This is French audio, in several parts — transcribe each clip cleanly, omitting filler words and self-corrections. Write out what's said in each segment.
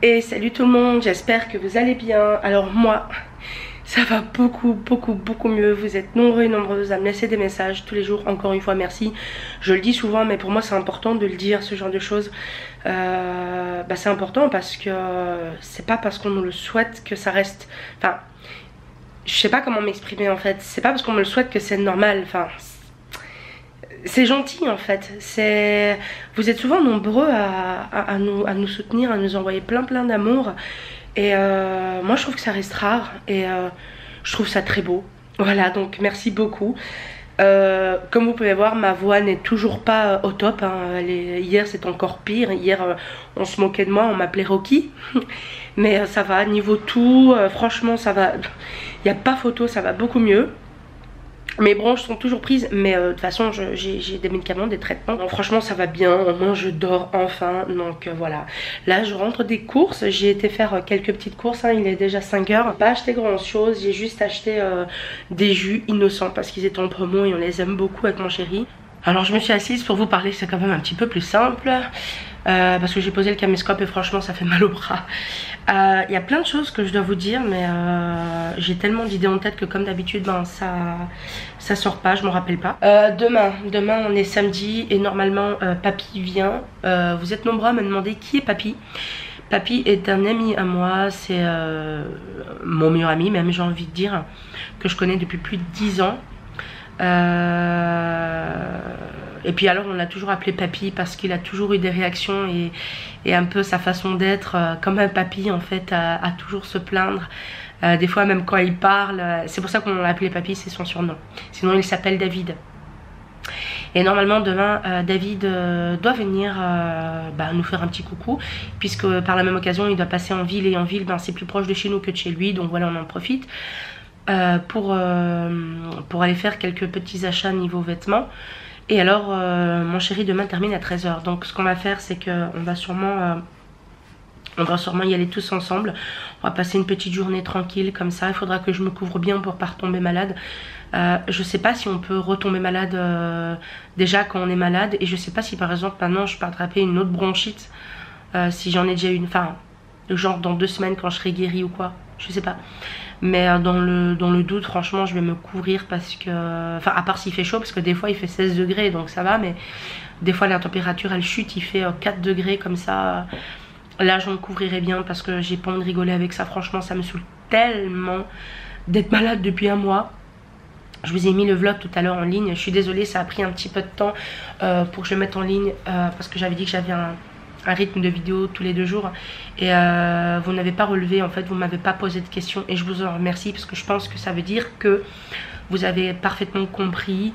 Et salut tout le monde, j'espère que vous allez bien. Alors moi, ça va beaucoup mieux. Vous êtes nombreux et nombreuses à me laisser des messages tous les jours. Encore une fois, merci. Je le dis souvent, mais pour moi c'est important de le dire, ce genre de choses. C'est important parce que c'est pas parce qu'on nous le souhaite que ça reste... Enfin, je sais pas comment m'exprimer en fait. C'est pas parce qu'on me le souhaite que c'est normal. Enfin, c'est gentil en fait. Vous êtes souvent nombreux à nous soutenir, à nous envoyer plein d'amour. Et moi je trouve que ça reste rare. Et je trouve ça très beau. Voilà, donc merci beaucoup. Comme vous pouvez voir, ma voix n'est toujours pas au top, hein. Hier c'était encore pire. Hier on se moquait de moi, on m'appelait Rocky. Mais ça va, niveau tout, franchement ça va. Il n'y a pas photo, ça va beaucoup mieux. Mes bronches sont toujours prises, mais de toute façon j'ai des médicaments, des traitements. Donc, franchement ça va bien, au moins je dors enfin. Donc voilà, là je rentre des courses. J'ai été faire quelques petites courses, hein. Il est déjà 5 heures. Pas acheté grand chose, j'ai juste acheté des jus innocents parce qu'ils étaient en promo et on les aime beaucoup avec mon chéri. Alors je me suis assise pour vous parler, c'est quand même un petit peu plus simple. Parce que j'ai posé le caméscope et franchement ça fait mal au bras. Il y a plein de choses que je dois vous dire, mais j'ai tellement d'idées en tête que comme d'habitude ça sort pas, je m'en rappelle pas. Demain on est samedi et normalement papy vient. Vous êtes nombreux à me demander qui est papy. Papy est un ami à moi, c'est mon meilleur ami même, j'ai envie de dire, que je connais depuis plus de 10 ans. Et puis alors on l'a toujours appelé papy parce qu'il a toujours eu des réactions et un peu sa façon d'être comme un papy en fait, à toujours se plaindre. Des fois même quand il parle, c'est pour ça qu'on l'a appelé papy, c'est son surnom. Sinon il s'appelle David. Et normalement demain David doit venir nous faire un petit coucou, puisque par la même occasion il doit passer en ville, et en ville c'est plus proche de chez nous que de chez lui, donc voilà, on en profite. Pour aller faire quelques petits achats niveau vêtements. Et alors mon chéri demain termine à 13 h. Donc ce qu'on va faire, c'est qu'on va sûrement y aller tous ensemble. On va passer une petite journée tranquille comme ça. Il faudra que je me couvre bien pour pas retomber malade. Je sais pas si on peut retomber malade déjà quand on est malade. Et je sais pas si par exemple maintenant je peux attraper une autre bronchite, si j'en ai déjà une. Enfin, genre dans 2 semaines quand je serai guérie ou quoi. Je sais pas. Mais dans le doute, franchement, je vais me couvrir parce que... Enfin, à part s'il fait chaud, parce que des fois, il fait 16 degrés, donc ça va. Mais des fois, la température, elle chute, il fait 4 degrés comme ça. Là, je me couvrirai bien parce que j'ai pas envie de rigoler avec ça. Franchement, ça me saoule tellement d'être malade depuis un mois. Je vous ai mis le vlog tout à l'heure en ligne. Je suis désolée, ça a pris un petit peu de temps pour que je le mette en ligne. Parce que j'avais dit que j'avais un rythme de vidéo tous les 2 jours et vous n'avez pas relevé, en fait vous m'avez pas posé de questions et je vous en remercie parce que je pense que ça veut dire que vous avez parfaitement compris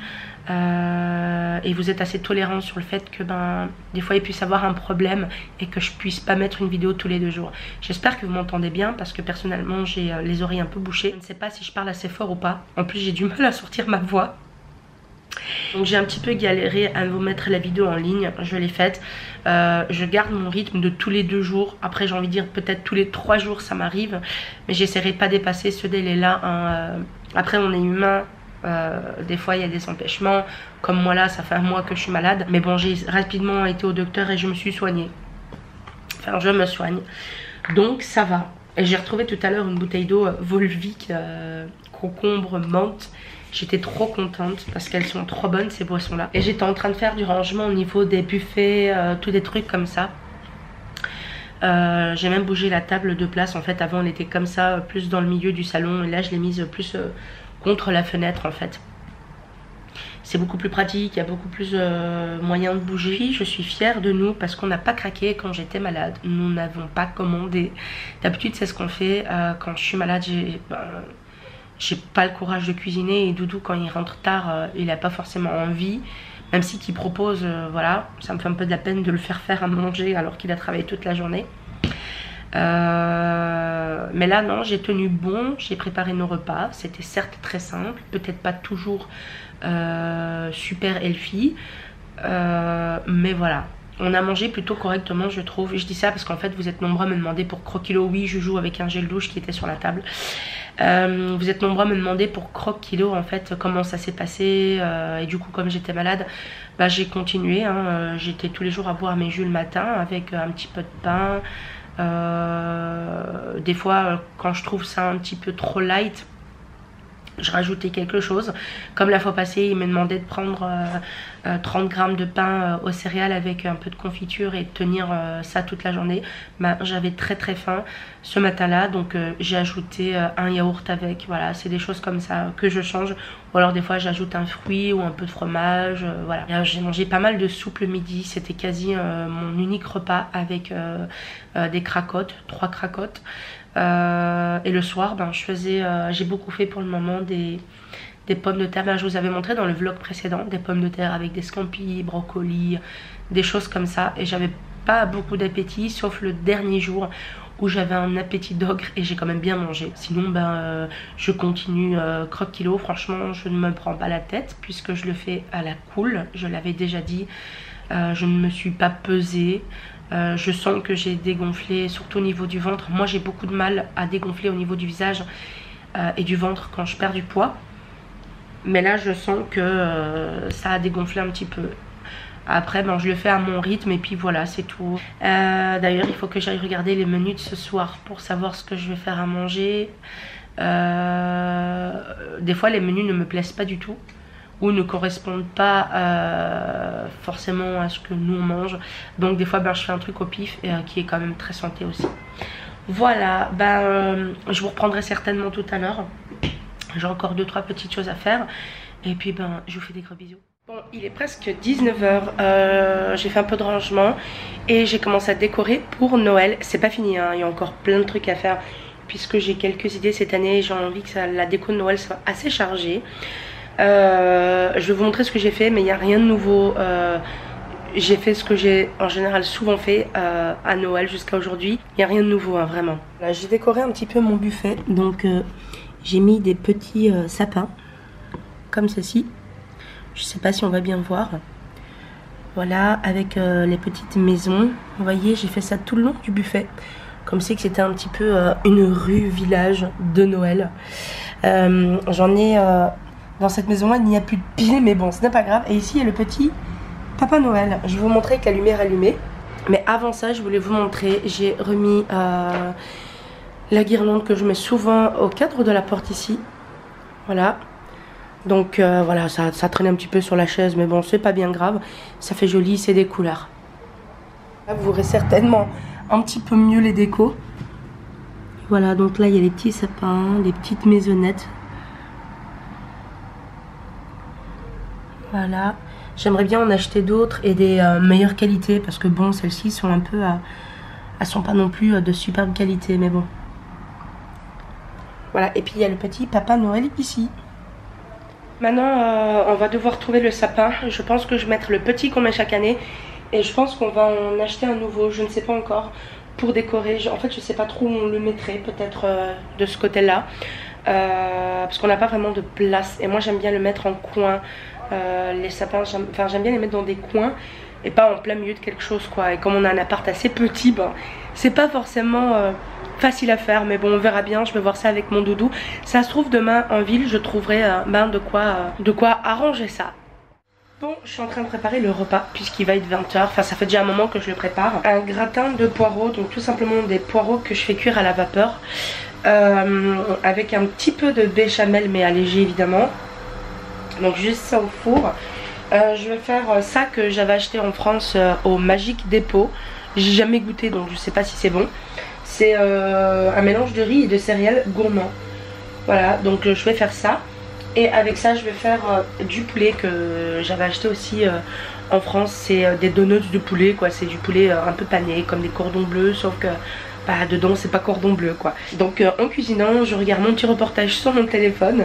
et vous êtes assez tolérant sur le fait que des fois il puisse avoir un problème et que je puisse pas mettre une vidéo tous les 2 jours. J'espère que vous m'entendez bien parce que personnellement j'ai les oreilles un peu bouchées. Je ne sais pas si je parle assez fort ou pas. En plus j'ai du mal à sortir ma voix. Donc j'ai un petit peu galéré à vous mettre la vidéo en ligne, je l'ai faite. Je garde mon rythme de tous les 2 jours. Après j'ai envie de dire peut-être tous les 3 jours ça m'arrive. Mais j'essaierai de pas dépasser ce délai là, hein. Après on est humain, des fois il y a des empêchements. Comme moi là ça fait un mois que je suis malade. Mais bon, j'ai rapidement été au docteur et je me suis soignée. Enfin je me soigne. Donc ça va. Et j'ai retrouvé tout à l'heure une bouteille d'eau Volvic, concombre, menthe. J'étais trop contente parce qu'elles sont trop bonnes ces boissons là. Et j'étais en train de faire du rangement au niveau des buffets, tous des trucs comme ça. J'ai même bougé la table de place en fait. Avant elle était comme ça, plus dans le milieu du salon. Et là je l'ai mise plus contre la fenêtre en fait. C'est beaucoup plus pratique, il y a beaucoup plus moyen de bouger. Je suis fière de nous parce qu'on n'a pas craqué quand j'étais malade. Nous n'avons pas commandé. D'habitude c'est ce qu'on fait quand je suis malade. J'ai pas le courage de cuisiner et Doudou quand il rentre tard il a pas forcément envie, même si qu'il propose, voilà, ça me fait un peu de la peine de le faire à manger alors qu'il a travaillé toute la journée. Mais là non, j'ai tenu bon, j'ai préparé nos repas, c'était certes très simple, peut-être pas toujours super healthy, mais voilà. On a mangé plutôt correctement je trouve. Je dis ça parce qu'en fait vous êtes nombreux à me demander pour Croquilo. Oui je joue avec un gel douche qui était sur la table. Vous êtes nombreux à me demander pour Croquilo en fait comment ça s'est passé. Et du coup comme j'étais malade, j'ai continué, hein. J'étais tous les jours à boire mes jus le matin avec un petit peu de pain, Des fois quand je trouve ça un petit peu trop light, je rajoutais quelque chose. Comme la fois passée, il m'a demandé de prendre 30 grammes de pain aux céréales avec un peu de confiture et de tenir ça toute la journée. Bah, j'avais très faim ce matin-là, donc j'ai ajouté un yaourt avec. Voilà, c'est des choses comme ça que je change. Ou alors des fois j'ajoute un fruit ou un peu de fromage. Voilà. J'ai mangé pas mal de soupe le midi. C'était quasi mon unique repas avec des cracottes, 3 cracottes. Et le soir, ben, j'ai beaucoup fait pour le moment des pommes de terre. Ben, je vous avais montré dans le vlog précédent des pommes de terre avec des scampis, brocolis, des choses comme ça. Et j'avais pas beaucoup d'appétit, sauf le dernier jour où j'avais un appétit d'ogre et j'ai quand même bien mangé. Sinon, ben, je continue croque-kilo. Franchement, je ne me prends pas la tête puisque je le fais à la cool. Je l'avais déjà dit. Je ne me suis pas pesée. Je sens que j'ai dégonflé, surtout au niveau du ventre. Moi j'ai beaucoup de mal à dégonfler au niveau du visage et du ventre quand je perds du poids. Mais là je sens que ça a dégonflé un petit peu. Après ben, je le fais à mon rythme et puis voilà, c'est tout. D'ailleurs il faut que j'aille regarder les menus de ce soir pour savoir ce que je vais faire à manger. Des fois les menus ne me plaisent pas du tout ou ne correspondent pas forcément à ce que nous on mange. Donc des fois ben, je fais un truc au pif qui est quand même très santé aussi. Voilà, ben, je vous reprendrai certainement tout à l'heure. J'ai encore 2-3 petites choses à faire. Et puis ben, je vous fais des gros bisous. Bon, il est presque 19 h, j'ai fait un peu de rangement et j'ai commencé à décorer pour Noël. C'est pas fini, hein. Il y a encore plein de trucs à faire puisque j'ai quelques idées cette année. J'ai envie que la déco de Noël soit assez chargée. Je vais vous montrer ce que j'ai fait, mais il n'y a rien de nouveau. J'ai fait ce que j'ai en général souvent fait à Noël jusqu'à aujourd'hui. Il n'y a rien de nouveau, hein, vraiment. J'ai décoré un petit peu mon buffet. Donc j'ai mis des petits sapins comme ceci. Je sais pas si on va bien voir. Voilà, avec les petites maisons. Vous voyez, j'ai fait ça tout le long du buffet. Comme si c'était un petit peu une rue village de Noël. J'en ai... Dans cette maison-là, il n'y a plus de pieds, mais bon, ce n'est pas grave. Et ici, il y a le petit Papa Noël. Je vais vous montrer avec la lumière allumée. Mais avant ça, je voulais vous montrer, j'ai remis la guirlande que je mets souvent au cadre de la porte ici. Voilà. Donc voilà, ça traîne un petit peu sur la chaise, mais bon, c'est pas bien grave. Ça fait joli, c'est des couleurs. Là, vous verrez certainement un petit peu mieux les décos. Voilà, donc là, il y a les petits sapins, les petites maisonnettes. Voilà, j'aimerais bien en acheter d'autres et des meilleures qualités parce que bon, celles-ci sont un peu, elles sont pas non plus de superbe qualité, mais bon. Voilà, et puis il y a le petit Papa Noël ici. Maintenant, on va devoir trouver le sapin. Je pense que je vais mettre le petit qu'on met chaque année et je pense qu'on va en acheter un nouveau, je ne sais pas encore, pour décorer. En fait, je sais pas trop où on le mettrait, peut-être de ce côté-là, parce qu'on n'a pas vraiment de place et moi j'aime bien le mettre en coin. Les sapins, j'aime bien les mettre dans des coins et pas en plein milieu de quelque chose quoi. Et comme on a un appart assez petit, ben, c'est pas forcément facile à faire, mais bon, on verra bien. Je vais voir ça avec mon doudou. Ça se trouve demain en ville, je trouverai ben, de quoi arranger ça. Bon, je suis en train de préparer le repas puisqu'il va être 20 h. Enfin, ça fait déjà un moment que je le prépare. Un gratin de poireaux, donc tout simplement des poireaux que je fais cuire à la vapeur avec un petit peu de béchamel, mais allégé évidemment. Donc juste ça au four. Je vais faire ça que j'avais acheté en France au Magique Dépôt. J'ai jamais goûté donc je sais pas si c'est bon. C'est un mélange de riz et de céréales gourmand. Voilà, donc je vais faire ça. Et avec ça je vais faire du poulet que j'avais acheté aussi en France. C'est des donuts de poulet quoi. C'est du poulet un peu pané comme des cordons bleus, sauf que bah, dedans c'est pas cordon bleu quoi. Donc en cuisinant je regarde mon petit reportage sur mon téléphone.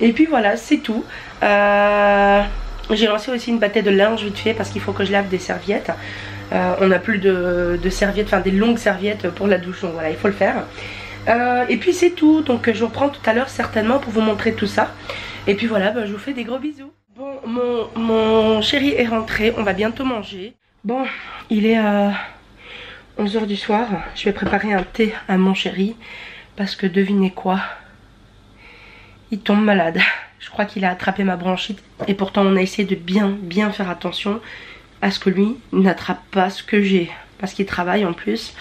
Et puis voilà, c'est tout. J'ai lancé aussi une bataille de linge vite fait parce qu'il faut que je lave des serviettes. On n'a plus de serviettes, enfin des longues serviettes pour la douche, donc voilà, il faut le faire. Et puis c'est tout, donc je vous reprends tout à l'heure certainement pour vous montrer tout ça. Et puis voilà, bah, je vous fais des gros bisous. Bon, mon chéri est rentré, on va bientôt manger. Bon, il est 11 h du soir, je vais préparer un thé à mon chéri parce que devinez quoi? Il tombe malade. Je crois qu'il a attrapé ma bronchite. Et pourtant on a essayé de bien faire attention à ce que lui n'attrape pas ce que j'ai. Parce qu'il travaille en plus.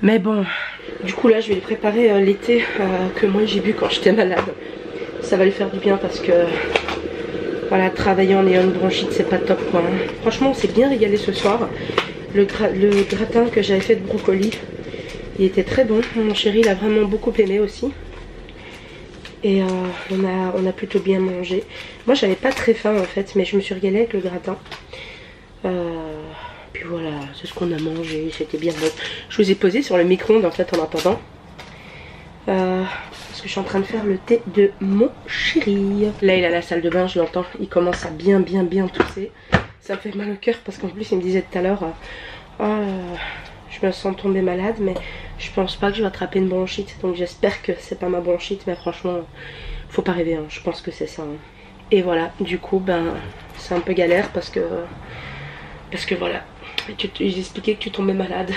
Mais bon, du coup là je vais lui préparer l'été que moi j'ai bu quand j'étais malade. Ça va lui faire du bien parce que voilà, travailler en ayant une bronchite c'est pas top quoi. Franchement on s'est bien régalé ce soir. Le gratin que j'avais fait de brocoli, il était très bon. Mon chéri l'a vraiment beaucoup aimé aussi. Et on a plutôt bien mangé. Moi j'avais pas très faim en fait, mais je me suis régalée avec le gratin. Puis voilà, c'est ce qu'on a mangé, c'était bien bon. Je vous ai posé sur le micro-ondes en fait en attendant. Parce que je suis en train de faire le thé de mon chéri. Là il a la salle de bain, je l'entends, il commence à bien tousser. Ça me fait mal au cœur parce qu'en plus il me disait tout à l'heure je me sens tomber malade, mais je pense pas que je vais attraper une bronchite. Donc j'espère que c'est pas ma bronchite, mais franchement faut pas rêver, hein. Je pense que c'est ça hein. Et voilà, du coup ben c'est un peu galère parce que voilà, j'ai expliqué que tu tombais malade.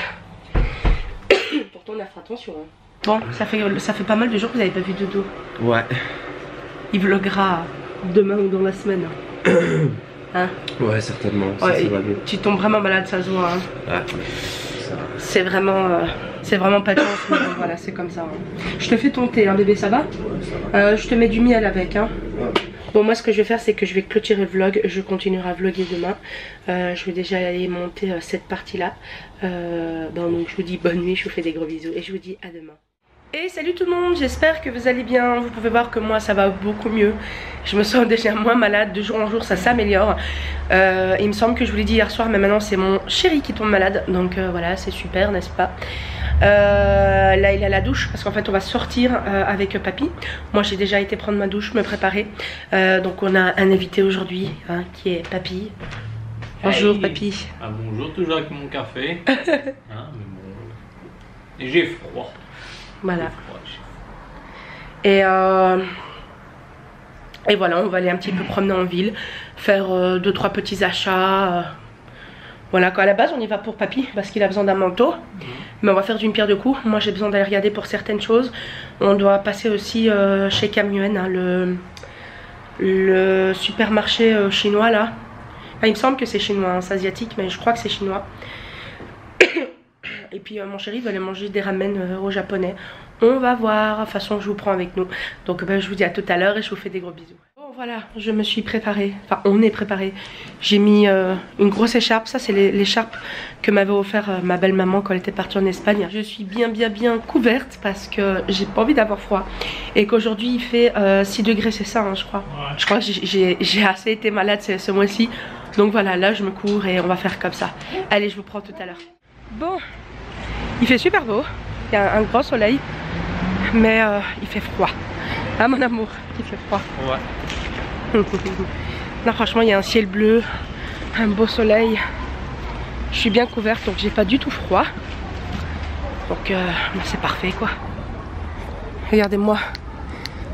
Pourtant on a fait attention hein. Bon, ça fait pas mal de jours que vous n'avez pas vu Dodo. Ouais. Il vloguera demain ou dans la semaine. Hein? Ouais, certainement. Ouais, ça va mieux. tu tombes vraiment malade, ça se voit. Hein? Ouais. C'est vraiment pas de chance, mais bon, voilà, c'est comme ça. Hein. Je te fais ton thé, hein, bébé, ça va? Je te mets du miel avec. Hein. Ouais. Bon, moi, ce que je vais faire, c'est que je vais clôturer le vlog. Je continuerai à vlogger demain. Je vais déjà aller monter cette partie-là. Donc, je vous dis bonne nuit, je vous fais des gros bisous et je vous dis à demain. Et salut tout le monde, j'espère que vous allez bien. Vous pouvez voir que moi ça va beaucoup mieux. Je me sens déjà moins malade, de jour en jour ça s'améliore. Il me semble que je vous l'ai dit hier soir, mais maintenant c'est mon chéri qui tombe malade. Donc voilà, c'est super, n'est-ce pas? Là il est à la douche parce qu'en fait on va sortir avec papy. Moi j'ai déjà été prendre ma douche, me préparer. Donc on a un invité aujourd'hui hein, qui est papy. Bonjour hey. Papy. Ah, bonjour, toujours avec mon café. Hein, mais bon... Et j'ai froid. Voilà. Et voilà, on va aller un petit peu promener en ville, faire 2-3 petits achats. Voilà, quoi. À la base, on y va pour papy parce qu'il a besoin d'un manteau. Mais on va faire d'une pierre deux coups. Moi, j'ai besoin d'aller regarder pour certaines choses. On doit passer aussi chez Camyuen, hein, le supermarché chinois là. Enfin, il me semble que c'est chinois, hein, c'est asiatique, mais je crois que c'est chinois. Et puis mon chéri veut aller manger des ramen au japonais. On va voir, de toute façon je vous prends avec nous. Donc ben, je vous dis à tout à l'heure et je vous fais des gros bisous. Bon voilà, je me suis préparée, enfin on est préparé. J'ai mis une grosse écharpe, ça c'est l'écharpe que m'avait offert ma belle maman quand elle était partie en Espagne. Je suis bien couverte parce que j'ai pas envie d'avoir froid. Et qu'aujourd'hui il fait 6 degrés, c'est ça hein, je crois. Ouais. Je crois que j'ai assez été malade ce mois-ci. Donc voilà, là je me couvre et on va faire comme ça. Allez, je vous prends tout à l'heure. Bon, il fait super beau, il y a un grand soleil, mais il fait froid. Hein mon amour, il fait froid. Ouais. Là franchement il y a un ciel bleu, un beau soleil. Je suis bien couverte donc j'ai pas du tout froid. Donc c'est parfait quoi. Regardez-moi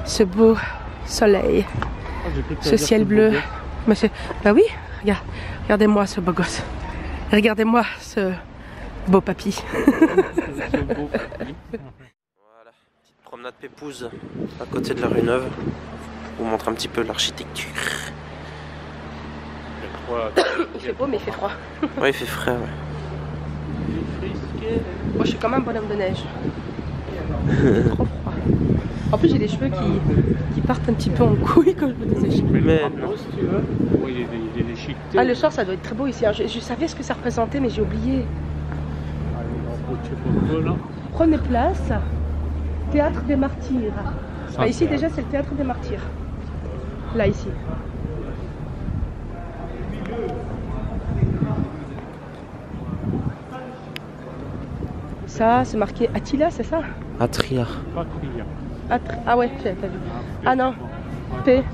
ce beau soleil, ce ciel bleu. Mais bah oui, regardez-moi ce beau gosse. Regardez-moi ce... beau papy. Voilà, petite promenade pépouse à côté de la rue Neuve. Je vous montre un petit peu l'architecture. Il fait beau mais il fait froid. Ouais, il fait frais, ouais. Moi je suis comme un bonhomme de neige. C'est trop froid. En plus j'ai des cheveux qui partent un petit peu en couille quand je me désèche. Mais si tu veux. Oui, il est déchiqueté. Ah le soir ça doit être très beau ici. Je savais ce que ça représentait mais j'ai oublié. Prenez place. Théâtre des Martyrs. Enfin, ici déjà c'est le Théâtre des Martyrs. Là ici. Ça c'est marqué Attila, c'est ça? Atria. Ah ouais, j'avais pas vu. Ah non,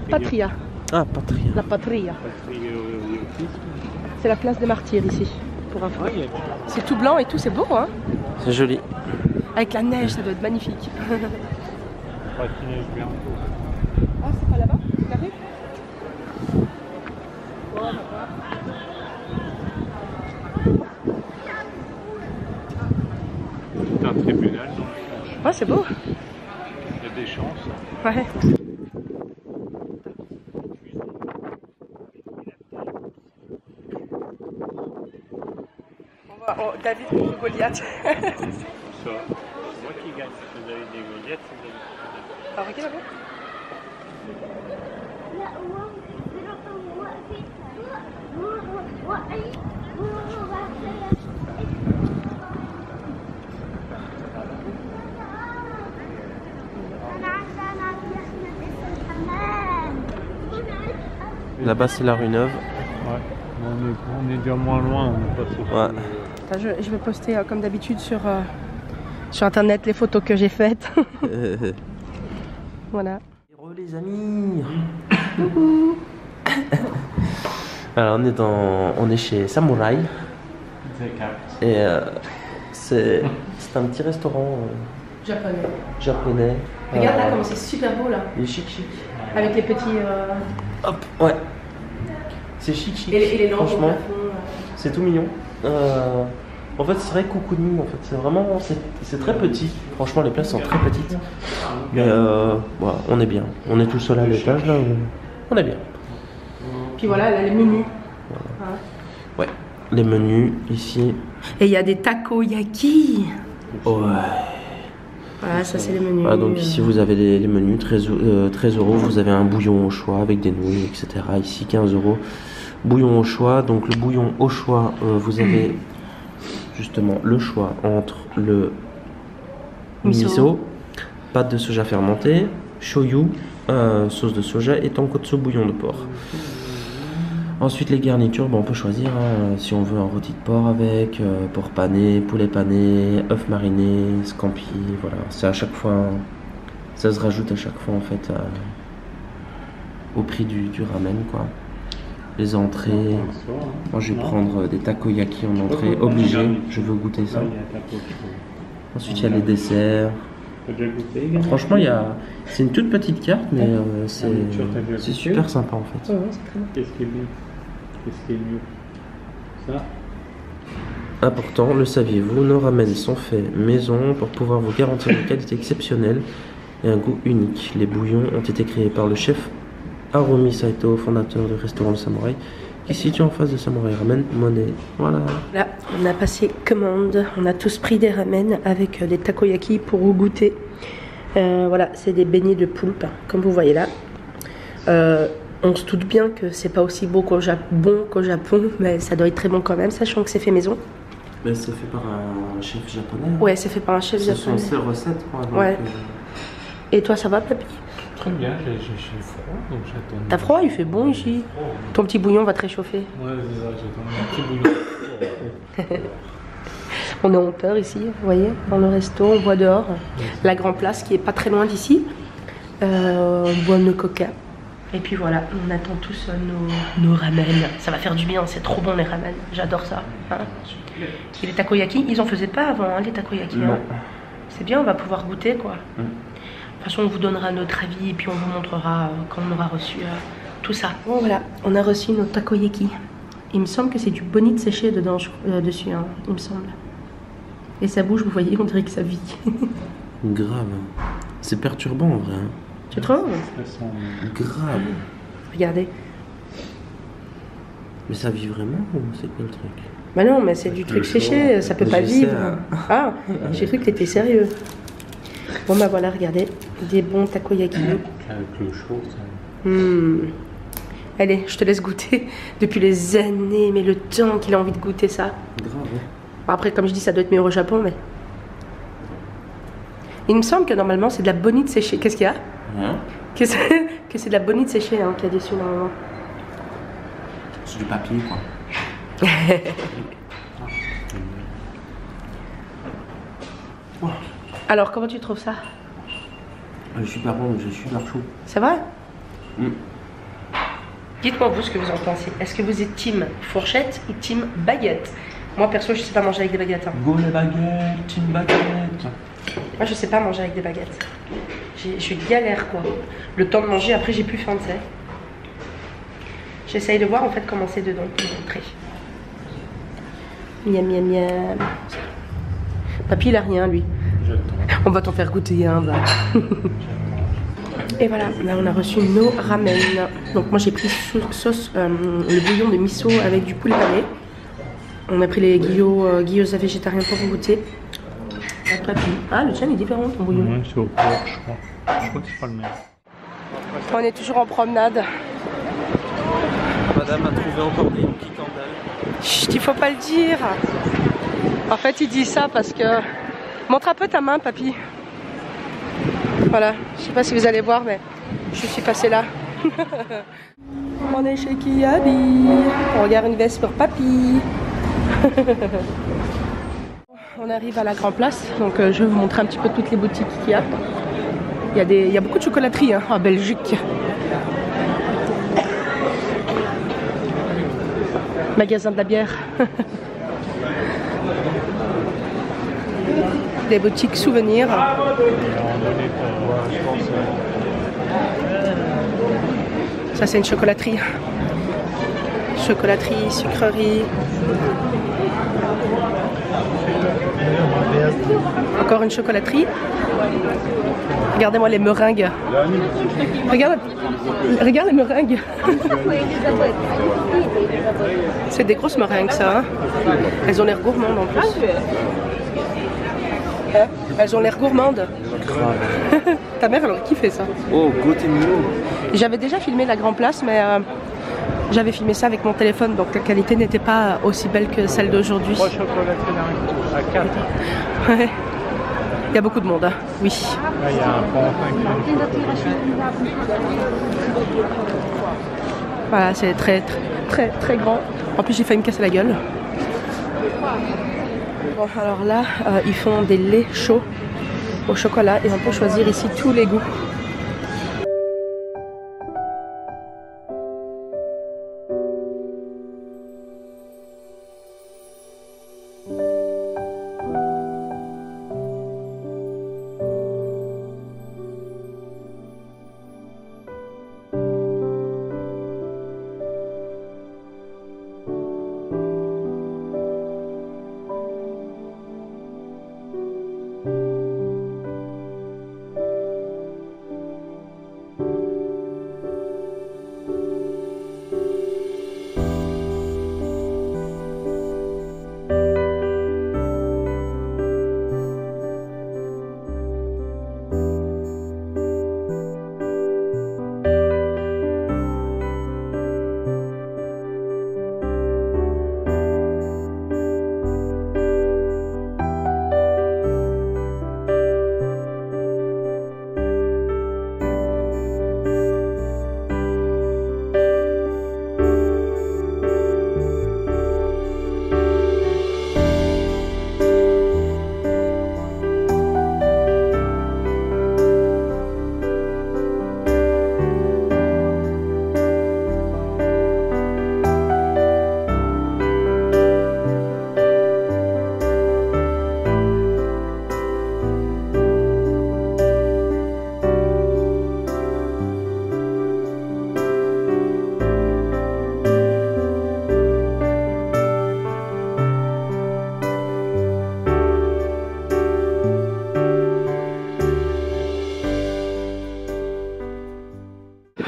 Patria. Ah, Patria. La Patria. C'est la place des Martyrs ici, pour info. C'est tout blanc et tout, c'est beau hein? C'est joli. Avec la neige, ça doit être magnifique. Pas de neige bientôt. Ah, c'est pas là-bas? Ça arrive? C'est un tribunal donc. Ouais, c'est beau. Il y a des chances. Ouais. David contre Goliath. toi. C'est moi qui gagne. Si vous avez des goguettes, c'est vous. Ah, ok, là-bas. Là-bas, c'est la rue Neuve. Ouais, on est déjà moins loin. On est pas Ouais. Je vais poster comme d'habitude sur internet les photos que j'ai faites. Voilà. Hello les amis. Alors on est chez Samouraï. Et c'est un petit restaurant japonais. Regarde là comment c'est super beau là. Il est chic. Avec les petits. Hop, ouais. C'est chic. Et les lampes au franchement, plafond. c'est tout mignon. En fait, c'est vrai cocooning. En fait, c'est vraiment, c'est très petit. Franchement, les places sont très petites. Mais voilà, on est bien. On est tout seul à l'étage là. On est bien. Puis voilà, là, les menus. Voilà. Ouais, les menus ici. Et il y a des takoyaki. Ouais. Voilà, ça c'est les menus. Voilà, donc ici vous avez les menus, 13 €, vous avez un bouillon au choix avec des nouilles, etc. Ici 15 €, bouillon au choix. Donc le bouillon au choix, vous avez justement le choix entre le miso, pâte de soja fermentée, shoyu, sauce de soja et tonkotsu, bouillon de porc. Ensuite les garnitures, bon, on peut choisir si on veut un rôti de porc avec, porc pané, poulet pané, œuf mariné, scampi, voilà. C'est à chaque fois, ça se rajoute à chaque fois en fait au prix du ramen quoi. Les entrées, moi je vais prendre des takoyaki en entrée, obligé, je veux goûter ça. Ensuite il y a les desserts. Franchement c'est une toute petite carte mais c'est super sympa en fait. Qu'est-ce qui est bien? Qu'est-ce qui est mieux? Ça? Important, le saviez-vous, nos ramen sont faits maison pour pouvoir vous garantir une qualité exceptionnelle et un goût unique. Les bouillons ont été créés par le chef Harumi Saito, fondateur du restaurant Le Samouraï, qui se situe en face de Samouraï Ramen Monnaie. Voilà. Là, on a passé commande, on a tous pris des ramen avec des takoyaki pour vous goûter. Voilà, c'est des beignets de poulpe, comme vous voyez là. On se doute bien que c'est pas aussi beau qu'au Japon, mais ça doit être très bon quand même, sachant que c'est fait maison. Mais c'est fait par un chef japonais. Ouais, c'est fait par un chef japonais. Ce sont ses recettes, quoi. Donc, ouais. Et toi, ça va, papy? Très bien, j'ai froid, donc j'attends. T'as froid? Il fait bon ici. Ton petit bouillon va te réchauffer. Ouais, c'est ça, j'attends un petit bouillon. On est en hauteur ici, vous voyez, dans le resto, on boit dehors. La Grand Place qui est pas très loin d'ici. On boit nos coca. Et puis voilà, on attend tous nos ramen. Ça va faire du bien, c'est trop bon les ramen. J'adore ça. Hein. Et les takoyaki, ils en faisaient pas avant, hein, les takoyaki. Hein. C'est bien, on va pouvoir goûter quoi. De toute façon, on vous donnera notre avis et puis on vous montrera quand on aura reçu tout ça. Bon voilà, on a reçu nos takoyaki. Il me semble que c'est du bonite séché dedans, dessus, hein, il me semble. Et ça bouge, vous voyez, on dirait que ça vit. Grave. C'est perturbant en vrai. Hein. Tu trouves? Grave. Regardez. Mais ça vit vraiment ou c'est quoi le truc? Bah non, mais c'est du truc séché, ça peut pas vivre. Ah, j'ai cru que t'étais sérieux. Bon bah voilà, regardez, des bons takoyaki. Avec le chaud, ça. Allez, je te laisse goûter. Depuis les années, mais le temps qu'il a envie de goûter ça. Grave. Bon, après, comme je dis, ça doit être meilleur au Japon, mais... Il me semble que normalement, c'est de la bonite séchée. Qu'est-ce qu'il y a? Que c'est de la bonite séchée hein, qu'il y a dessus, normalement. C'est du papier, quoi. Alors, comment tu trouves ça? Super bon, je suis super chaud. Ça va? Dites-moi vous ce que vous en pensez. Est-ce que vous êtes team fourchette ou team baguette? Moi perso je sais pas manger avec des baguettes. Hein. Go les baguettes, team baguette. Moi je sais pas manger avec des baguettes. Je galère quoi. Le temps de manger, après j'ai plus faim, tu sais. J'essaye de voir en fait comment c'est dedans pour vous montrer. Miam miam miam. Papy il a rien lui. On va t'en faire goûter un va. Et voilà, là on a reçu nos ramen. Donc moi j'ai pris sauce, le bouillon de miso avec du poulet pané. On a pris les gyoza végétariens pour goûter. papy. Ah, le tien est différent, ton bouillon. Ouais, c'est au porc, je crois. Je crois que c'est pas le même. On est toujours en promenade. Madame a trouvé encore des petits candales. Chut, il faut pas le dire. En fait, il dit ça parce que... Montre un peu ta main, papy. Voilà, je sais pas si vous allez voir, mais je suis passée là. On est chez Kiabi. On regarde une veste pour papy. On arrive à la Grand Place, donc je vais vous montrer un petit peu toutes les boutiques qu'il y a. Il y a beaucoup de chocolateries hein, en Belgique. Magasin de la bière. Des boutiques souvenirs. Ça c'est une chocolaterie. Chocolaterie, sucrerie. Encore une chocolaterie. Regardez-moi les meringues. Regarde les meringues. C'est des grosses meringues ça. Hein. Elles ont l'air gourmandes en plus. Elles ont l'air gourmandes. Ta mère elle aurait kiffé ça. Oh, goûtez-nous. J'avais déjà filmé la Grand Place mais j'avais filmé ça avec mon téléphone donc la qualité n'était pas aussi belle que celle d'aujourd'hui. 3 chocolateries à 4. Ouais. Il y a beaucoup de monde, hein. Oui. Là, il y a un pont. Voilà, c'est très grand. En plus, j'ai failli me casser la gueule. Bon, alors là, ils font des laits chauds au chocolat et on peut choisir ici tous les goûts.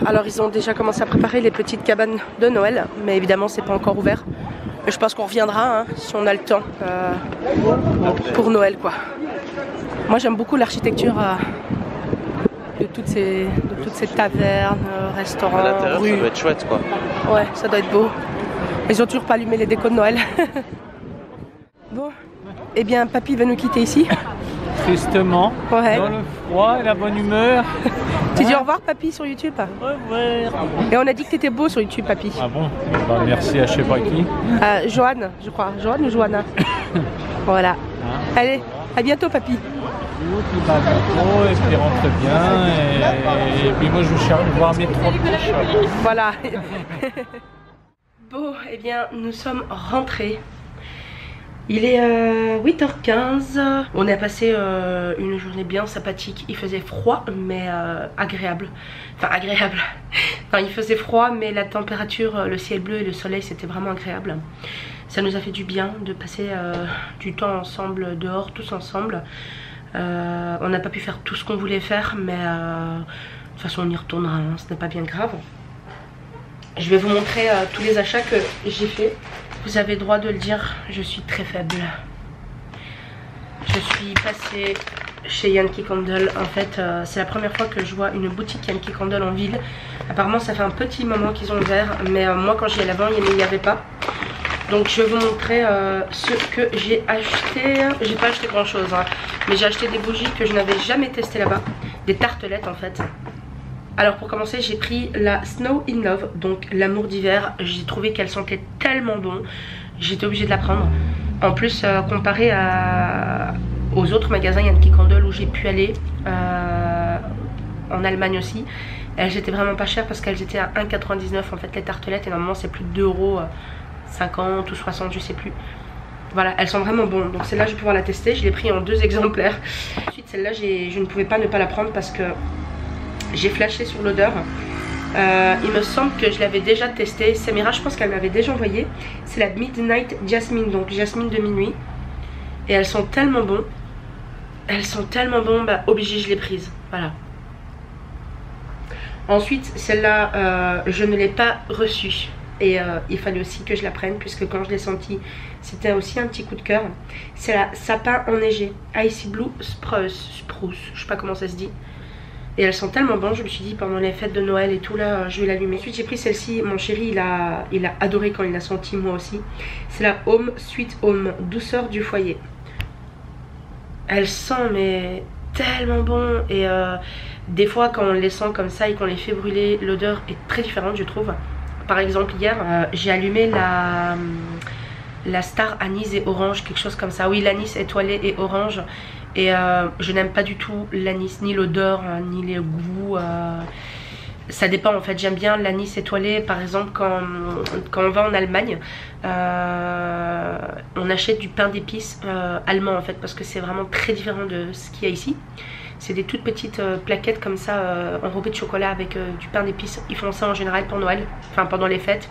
Alors ils ont déjà commencé à préparer les petites cabanes de Noël, mais évidemment c'est pas encore ouvert. Mais je pense qu'on reviendra hein, si on a le temps pour Noël quoi. Moi j'aime beaucoup l'architecture de toutes ces tavernes, restaurants, À l'intérieur, rues. ça doit être chouette quoi. Ouais, ça doit être beau. Ils ont toujours pas allumé les décos de Noël. Bon, eh bien papy va nous quitter ici. Tristement, Ouais. dans le froid et la bonne humeur. Tu dis au revoir papy sur YouTube. Ouais. Et on a dit que t'étais beau sur YouTube papy. Ah bon, bah, merci à je sais pas qui. Joanne, je crois. Joanne ou Joanna. Voilà. Allez, à bientôt papy. Bah, bientôt, et puis rentre bien. Et puis moi je vais voir mes 3 petits chats. Voilà. Bon, eh bien, nous sommes rentrés. Il est 8h15. On a passé une journée bien sympathique. Il faisait froid, mais agréable. Enfin, agréable. Enfin, il faisait froid, mais la température, le ciel bleu et le soleil, c'était vraiment agréable. Ça nous a fait du bien de passer du temps ensemble, dehors, tous ensemble. On n'a pas pu faire tout ce qu'on voulait faire, mais de toute façon, on y retournera. Hein, ce n'est pas bien grave. Je vais vous montrer tous les achats que j'ai fait. Vous avez le droit de le dire, je suis très faible. Je suis passée chez Yankee Candle. En fait, c'est la première fois que je vois une boutique Yankee Candle en ville. Apparemment, ça fait un petit moment qu'ils ont ouvert, mais moi, quand j'y allais avant, il n'y avait pas. Donc, je vais vous montrer ce que j'ai acheté. J'ai pas acheté grand chose, hein, mais j'ai acheté des bougies que je n'avais jamais testées là-bas. Des tartelettes, en fait. Alors, pour commencer, j'ai pris la Snow in Love, donc l'amour d'hiver. J'ai trouvé qu'elle sentait tellement bon. J'étais obligée de la prendre. En plus, comparé aux autres magasins Yankee Candle où j'ai pu aller, en Allemagne aussi, elles étaient vraiment pas chères parce qu'elles étaient à 1,99 en fait les tartelettes, et normalement c'est plus de 2,50 ou 60, je sais plus. Voilà, elles sont vraiment bonnes. Donc celle-là je vais pouvoir la tester. Je l'ai pris en 2 exemplaires. Ensuite celle-là je ne pouvais pas ne pas la prendre parce que j'ai flashé sur l'odeur. Il me semble que je l'avais déjà testé. Samira, je pense qu'elle m'avait déjà envoyé. C'est la Midnight Jasmine, donc jasmine de minuit. Et elles sont tellement bonnes. Elles sont tellement bonnes, bah obligée je l'ai prise. Voilà. Ensuite, celle-là, je ne l'ai pas reçue. Et il fallait aussi que je la prenne, puisque quand je l'ai sentie, c'était aussi un petit coup de cœur. C'est la Sapin enneigé, Icy Blue Spruce, je sais pas comment ça se dit. Et elles sont tellement bonnes, je me suis dit pendant les fêtes de Noël et tout là, je vais l'allumer. Ensuite j'ai pris celle-ci, mon chéri il a adoré quand il l'a senti, moi aussi. C'est la Home Sweet Home, douceur du foyer. Elle sent mais tellement bon, et des fois quand on les sent comme ça et qu'on les fait brûler, l'odeur est très différente je trouve. Par exemple hier j'ai allumé la Star Anis et Orange, quelque chose comme ça. Oui, l'anis étoilé et orange. Et je n'aime pas du tout l'anis, ni l'odeur, ni les goûts. Ça dépend en fait. J'aime bien l'anis étoilé. Par exemple, quand on va en Allemagne, on achète du pain d'épices allemand en fait, parce que c'est vraiment très différent de ce qu'il y a ici. C'est des toutes petites plaquettes comme ça, enrobées de chocolat avec du pain d'épices. Ils font ça en général pour Noël, enfin pendant les fêtes.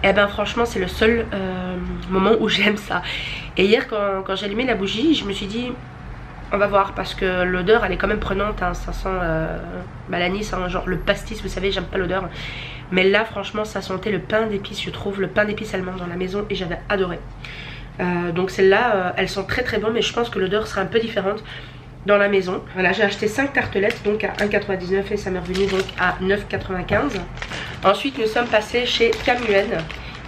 Et ben franchement c'est le seul moment où j'aime ça. Et hier quand j'ai allumé la bougie, je me suis dit on va voir, parce que l'odeur elle est quand même prenante, hein. Ça sent l'anis, hein, genre le pastis, vous savez j'aime pas l'odeur. Mais là franchement ça sentait le pain d'épices, je trouve, le pain d'épices allemand dans la maison, et j'avais adoré. Donc celle-là elles sont très très bonnes, mais je pense que l'odeur sera un peu différente dans la maison. Voilà, j'ai acheté 5 tartelettes donc à 1,99 et ça m'est revenu donc à 9,95. Ensuite nous sommes passés chez Camuen.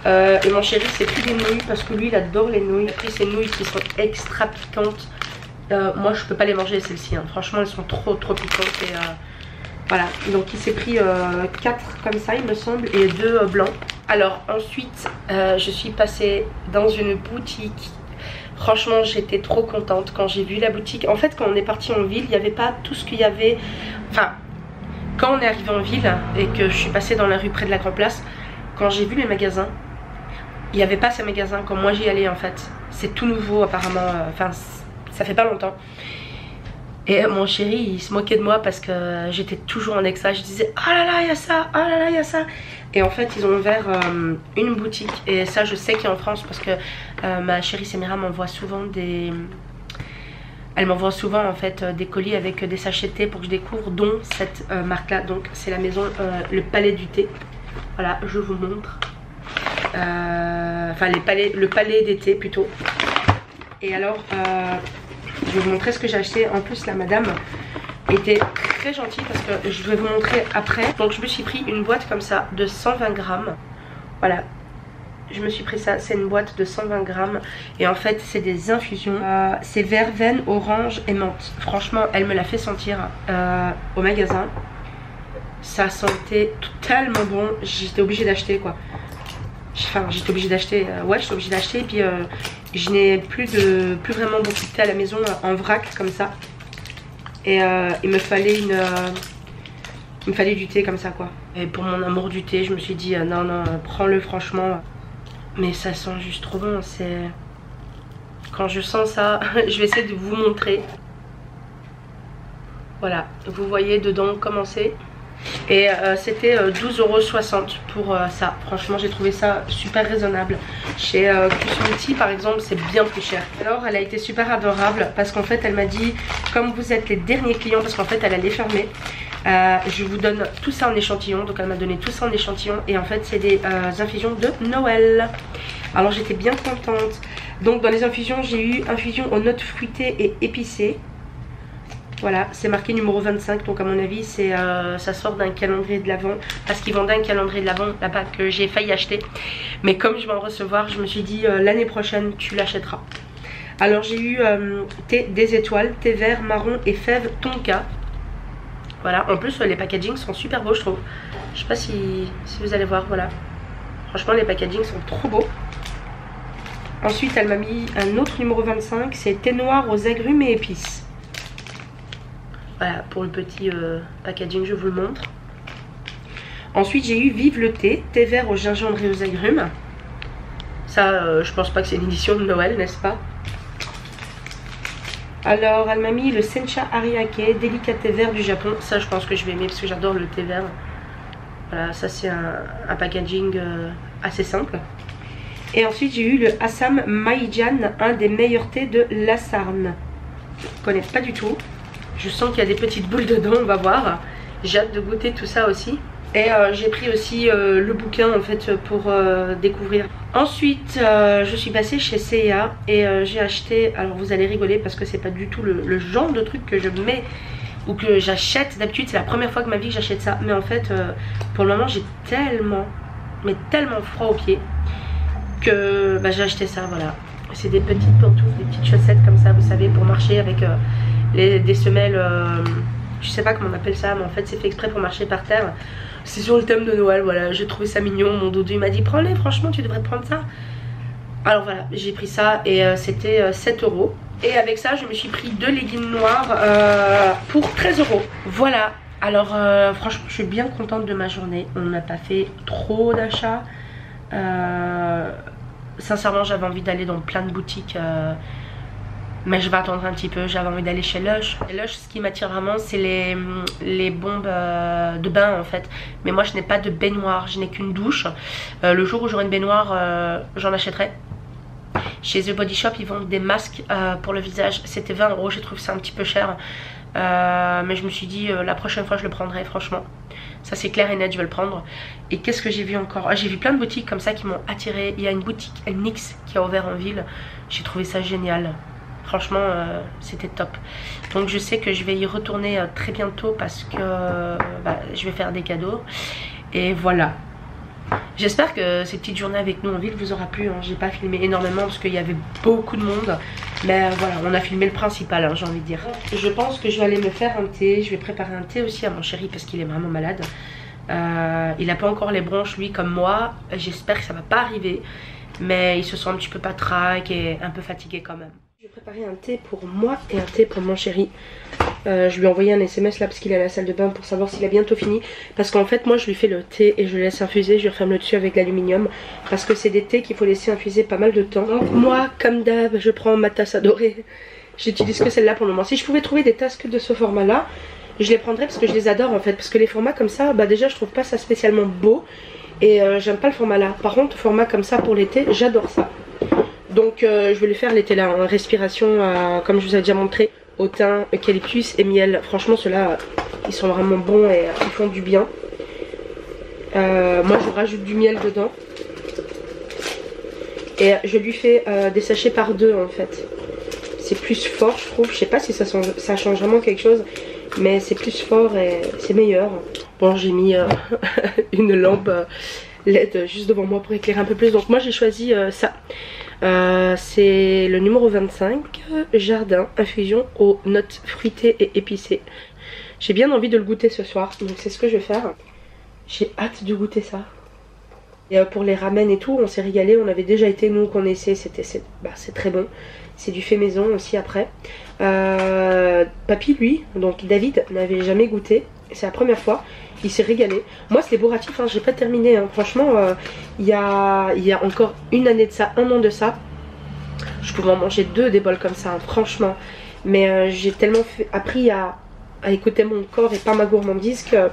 Et mon chéri c'est plus des nouilles parce que lui il adore les nouilles. Il a pris ces nouilles qui sont extra piquantes. Moi je peux pas les manger celles-ci, hein. Franchement elles sont trop piquantes. Et voilà, donc il s'est pris 4 comme ça il me semble, et 2 blancs. Alors ensuite je suis passée dans une boutique. Franchement j'étais trop contente quand j'ai vu la boutique. En fait quand on est parti en ville il n'y avait pas tout ce qu'il y avait. Enfin quand on est arrivé en ville et que je suis passée dans la rue près de la Grand Place, quand j'ai vu les magasins, il n'y avait pas ces magasins comme moi j'y allais en fait. C'est tout nouveau apparemment, enfin ça fait pas longtemps. Et mon chéri il se moquait de moi parce que j'étais toujours en exa. Je disais oh là là il y a ça, oh là là il y a ça. Et en fait ils ont ouvert une boutique, et ça je sais qu'il y a en France parce que ma chérie Samira m'envoie souvent des... Elle m'envoie souvent en fait des colis avec des sachets de thé pour que je découvre, dont cette marque là. Donc c'est la maison le Palais du Thé. Voilà, je vous montre. Enfin le palais d'été plutôt. Et alors je vais vous montrer ce que j'ai acheté. En plus la madame était très gentille parce que je vais vous montrer après. Donc je me suis pris une boîte comme ça de 120 grammes. Voilà, je me suis pris ça, c'est une boîte de 120 grammes. Et en fait c'est des infusions, c'est verveine, orange et menthe. Franchement elle me l'a fait sentir au magasin. Ça sentait tellement bon, j'étais obligée d'acheter quoi. Enfin j'étais obligée d'acheter, ouais j'étais obligée d'acheter. Et puis je n'ai plus vraiment beaucoup de thé à la maison en vrac comme ça. Et il me fallait du thé comme ça quoi. Et pour mon amour du thé je me suis dit non prends-le franchement. Mais ça sent juste trop bon. C'est... Quand je sens ça, je vais essayer de vous montrer. Voilà, vous voyez dedans comment c'est. Et c'était 12,60 € pour ça. Franchement j'ai trouvé ça super raisonnable. Chez Cusmiti par exemple c'est bien plus cher. Alors elle a été super adorable parce qu'en fait elle m'a dit comme vous êtes les derniers clients, parce qu'en fait elle allait fermer, je vous donne tout ça en échantillon. Donc elle m'a donné tout ça en échantillon. Et en fait c'est des infusions de Noël. Alors j'étais bien contente. Donc dans les infusions, j'ai eu infusion aux notes fruitées et épicées. Voilà, c'est marqué numéro 25, donc à mon avis ça sort d'un calendrier de l'Avent, parce qu'ils vendaient un calendrier de l'Avent là-bas que j'ai failli acheter. Mais comme je vais en recevoir, je me suis dit l'année prochaine tu l'achèteras. Alors j'ai eu thé des étoiles, thé vert, marron et fève tonka. Voilà, en plus les packagings sont super beaux je trouve. Je sais pas si vous allez voir, voilà. Franchement les packagings sont trop beaux. Ensuite elle m'a mis un autre numéro 25, c'est thé noir aux agrumes et épices. Voilà, pour le petit packaging, je vous le montre. Ensuite, j'ai eu Vive le thé, thé vert au gingembre et aux agrumes. Ça, je pense pas que c'est une édition de Noël, n'est-ce pas? Alors, elle m'a mis le Sencha Ariake, délicat thé vert du Japon. Ça, je pense que je vais aimer parce que j'adore le thé vert. Voilà, ça c'est un packaging assez simple. Et ensuite, j'ai eu le Assam Maijan, un des meilleurs thés de Lasarne. Je ne connais pas du tout. Je sens qu'il y a des petites boules dedans, on va voir. J'ai hâte de goûter tout ça aussi. Et j'ai pris aussi le bouquin en fait pour découvrir. Ensuite je suis passée chez C&A et j'ai acheté, alors vous allez rigoler parce que c'est pas du tout le genre de truc que je mets ou que j'achète. D'habitude c'est la première fois que ma vie que j'achète ça. Mais en fait pour le moment j'ai tellement froid aux pieds que j'ai acheté ça, voilà. C'est des petites pantoufles, des petites chaussettes comme ça, vous savez, pour marcher avec des semelles, je sais pas comment on appelle ça, mais en fait c'est fait exprès pour marcher par terre. C'est sur le thème de Noël, voilà, j'ai trouvé ça mignon. Mon doudou il m'a dit prends-les, franchement tu devrais prendre ça. Alors voilà, j'ai pris ça et c'était 7 €. Et avec ça je me suis pris 2 leggings noirs pour 13 €. Voilà, alors franchement je suis bien contente de ma journée. On n'a pas fait trop d'achats. Sincèrement j'avais envie d'aller dans plein de boutiques, mais je vais attendre un petit peu. J'avais envie d'aller chez Lush. Et Lush, ce qui m'attire vraiment c'est les bombes de bain en fait. Mais moi je n'ai pas de baignoire, je n'ai qu'une douche. Le jour où j'aurai une baignoire j'en achèterai. Chez The Body Shop ils vendent des masques pour le visage. C'était 20 €, j'ai trouvé ça un petit peu cher. Mais je me suis dit la prochaine fois je le prendrai, franchement. Ça c'est clair et net, je vais le prendre. Et qu'est-ce que j'ai vu encore? J'ai vu plein de boutiques comme ça qui m'ont attiré. Il y a une boutique NYX qui a ouvert en ville. J'ai trouvé ça génial. Franchement c'était top. Donc je sais que je vais y retourner très bientôt parce que je vais faire des cadeaux. Et voilà. J'espère que ces petites journées avec nous en ville vous aura plu, hein. J'ai pas filmé énormément parce qu'il y avait beaucoup de monde. Mais voilà, on a filmé le principal, hein, j'ai envie de dire. Je pense que je vais aller me faire un thé. Je vais préparer un thé aussi à mon chéri parce qu'il est vraiment malade. Il n'a pas encore les bronches lui comme moi. J'espère que ça va pas arriver. Mais il se sent un petit peu patraque et un peu fatigué quand même. Je vais préparer un thé pour moi et un thé pour mon chéri. Je lui ai envoyé un SMS là parce qu'il est à la salle de bain pour savoir s'il a bientôt fini. Parce qu'en fait moi je lui fais le thé et je le laisse infuser. Je referme le dessus avec l'aluminium. Parce que c'est des thés qu'il faut laisser infuser pas mal de temps. Donc moi comme d'hab je prends ma tasse adorée. J'utilise que celle-là pour le moment. Si je pouvais trouver des tasses que de ce format là, je les prendrais parce que je les adore en fait. Parce que les formats comme ça, déjà je trouve pas ça spécialement beau. Et j'aime pas le format là. Par contre format comme ça pour l'été, j'adore ça. Donc je vais lui faire l'été là, en respiration comme je vous ai déjà montré, au thym, eucalyptus et miel. Franchement ceux-là ils sont vraiment bons et ils font du bien. Moi je rajoute du miel dedans. Et je lui fais des sachets par 2 en fait. C'est plus fort je trouve, je sais pas si ça change vraiment quelque chose. Mais c'est plus fort et c'est meilleur. Bon j'ai mis une lampe LED juste devant moi pour éclairer un peu plus. Donc moi j'ai choisi ça. C'est le numéro 25, Jardin, infusion aux notes fruitées et épicées. J'ai bien envie de le goûter ce soir, donc c'est ce que je vais faire. J'ai hâte de goûter ça. Et pour les ramen et tout, on s'est régalé. On avait déjà été, nous, qu'on essaie, c'est très bon. C'est du fait maison aussi après. Papy, lui, donc David, n'avait jamais goûté. C'est la première fois. Il s'est régalé. Moi, c'est bourratif, hein, j'ai pas terminé. Hein. Franchement, il y a encore une année de ça, 1 an de ça. Je pouvais en manger 2 des bols comme ça, hein, franchement. Mais j'ai tellement appris à écouter mon corps et pas ma gourmandise que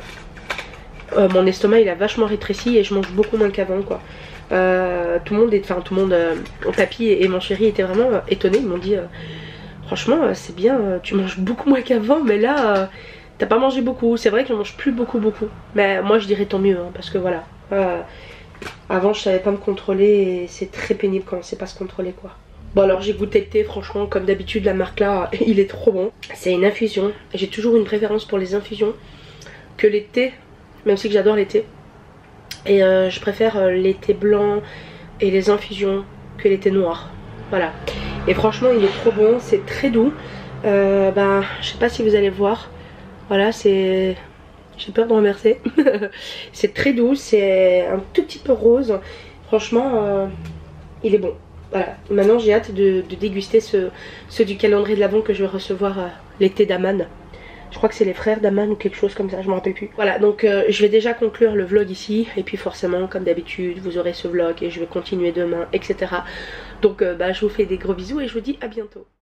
mon estomac il a vachement rétréci et je mange beaucoup moins qu'avant quoi. Tout le monde, Papy et mon chéri étaient vraiment étonnés. Ils m'ont dit franchement c'est bien, tu manges beaucoup moins qu'avant, mais là t'as pas mangé beaucoup. C'est vrai que je mange plus beaucoup. Mais moi je dirais tant mieux hein, parce que voilà. Avant je savais pas me contrôler et c'est très pénible quand on sait pas se contrôler quoi. Bon alors j'ai goûté le thé, franchement comme d'habitude la marque là il est trop bon. C'est une infusion, j'ai toujours une préférence pour les infusions que les thés, même si que j'adore les thés. Et je préfère les thés blancs et les infusions que les thés noirs. Voilà. Et franchement il est trop bon, c'est très doux. Je sais pas si vous allez voir. Voilà, c'est... J'ai peur de renverser. C'est très doux, c'est un tout petit peu rose. Franchement il est bon. Voilà, maintenant j'ai hâte de déguster ceux du calendrier de l'Avent que je vais recevoir l'été d'Aman. Je crois que c'est les frères d'Aman ou quelque chose comme ça, je me rappelle plus. Voilà, donc je vais déjà conclure le vlog ici. Et puis forcément, comme d'habitude, vous aurez ce vlog et je vais continuer demain, etc. Donc je vous fais des gros bisous et je vous dis à bientôt.